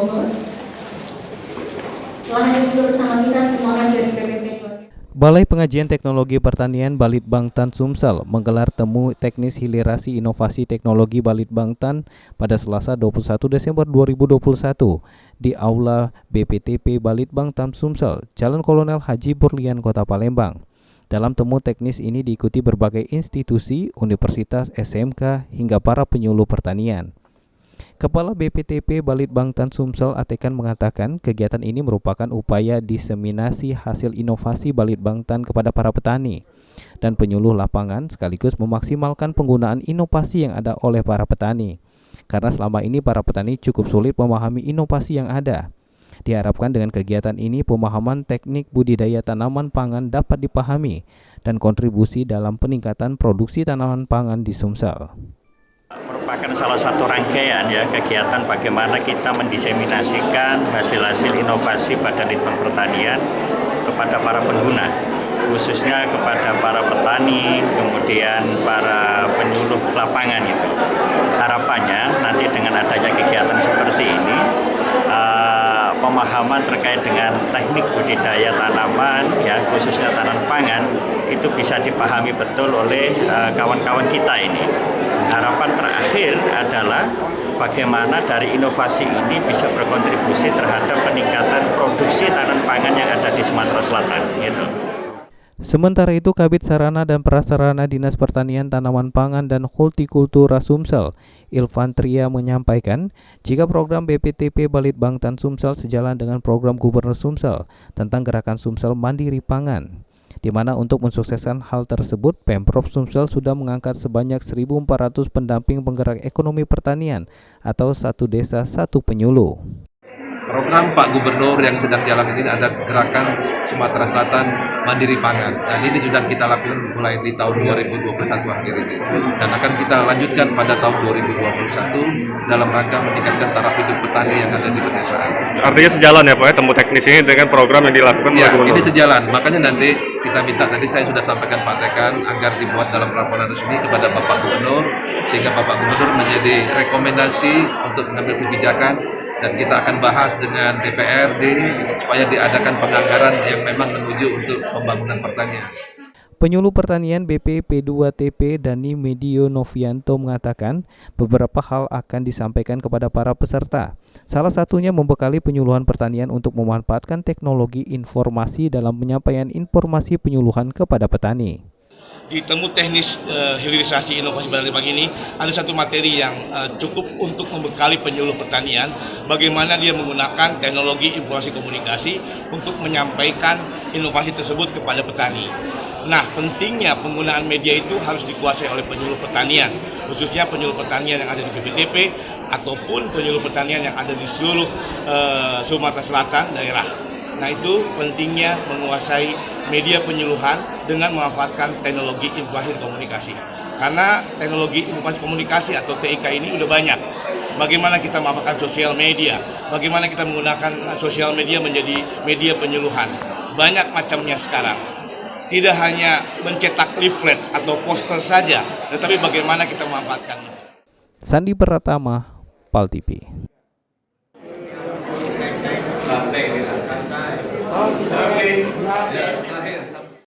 Bogor. Telah hadir juga bersama kita tim orang dari BPP. Balai Pengajian Teknologi Pertanian Balitbangtan Sumsel menggelar temu teknis hilerasi inovasi teknologi Balitbangtan pada Selasa 21 Desember 2021 di Aula BPTP Balitbangtan Sumsel, Jalan Kolonel Haji Burlian, Kota Palembang. Dalam temu teknis ini diikuti berbagai institusi, universitas, SMK, hingga para penyuluh pertanian. Kepala BPTP Balitbangtan Sumsel Atekan mengatakan kegiatan ini merupakan upaya diseminasi hasil inovasi Balitbangtan kepada para petani dan penyuluh lapangan sekaligus memaksimalkan penggunaan inovasi yang ada oleh para petani. Karena selama ini para petani cukup sulit memahami inovasi yang ada. Diharapkan dengan kegiatan ini pemahaman teknik budidaya tanaman pangan dapat dipahami dan kontribusi dalam peningkatan produksi tanaman pangan di Sumsel. Merupakan salah satu rangkaian ya kegiatan bagaimana kita mendiseminasikan hasil-hasil inovasi Badan Litbang Pertanian kepada para pengguna, khususnya kepada para petani, kemudian para penyuluh lapangan itu. Harapannya nanti dengan adanya kegiatan seperti ini, pemahaman terkait dengan teknik budidaya tanaman, ya khususnya tanaman pangan, itu bisa dipahami betul oleh kawan-kawan kita ini. Harapan terakhir adalah bagaimana dari inovasi ini bisa berkontribusi terhadap peningkatan produksi tanaman pangan yang ada di Sumatera Selatan. Gitu. Sementara itu, Kabid Sarana dan Prasarana Dinas Pertanian Tanaman Pangan dan Hortikultura Sumsel, Ilfantria menyampaikan, jika program BPTP Balitbangtan Sumsel sejalan dengan program Gubernur Sumsel tentang gerakan Sumsel Mandiri Pangan, di mana untuk mensukseskan hal tersebut, Pemprov Sumsel sudah mengangkat sebanyak 1.400 pendamping penggerak ekonomi pertanian atau satu desa satu penyuluh. Program Pak Gubernur yang sedang jalan ini ada gerakan Sumatera Selatan Mandiri Pangan. Dan ini sudah kita lakukan mulai di tahun 2021 akhir ini. Dan akan kita lanjutkan pada tahun 2021 dalam rangka meningkatkan taraf hidup petani yang ada di pedesaan. Artinya sejalan ya Pak ya, temu teknis ini dengan program yang dilakukan ya, oleh Gubernur? Ini sejalan. Makanya nanti kita minta, tadi saya sudah sampaikan Pak Tekan, agar dibuat dalam laporan resmi kepada Bapak Gubernur, sehingga Bapak Gubernur menjadi rekomendasi untuk mengambil kebijakan. Dan kita akan bahas dengan DPRD supaya diadakan penganggaran yang memang menuju untuk pembangunan pertanian. Penyuluh Pertanian BP P2TP Dani Medio Novianto mengatakan beberapa hal akan disampaikan kepada para peserta. Salah satunya membekali penyuluhan pertanian untuk memanfaatkan teknologi informasi dalam penyampaian informasi penyuluhan kepada petani. Di temu teknis hilirisasi inovasi Badan Litbang ini ada satu materi yang cukup untuk membekali penyuluh pertanian bagaimana dia menggunakan teknologi informasi komunikasi untuk menyampaikan inovasi tersebut kepada petani. Nah, pentingnya penggunaan media itu harus dikuasai oleh penyuluh pertanian, khususnya penyuluh pertanian yang ada di BPTP ataupun penyuluh pertanian yang ada di seluruh Sumatera Selatan daerah. Nah, itu pentingnya menguasai media penyuluhan dengan memanfaatkan teknologi informasi dan komunikasi. Karena teknologi informasi komunikasi atau TIK ini udah banyak. Bagaimana kita memanfaatkan sosial media, bagaimana kita menggunakan sosial media menjadi media penyuluhan. Banyak macamnya sekarang. Tidak hanya mencetak leaflet atau poster saja, tetapi bagaimana kita memanfaatkan itu. Sandi Pratama, PAL TV.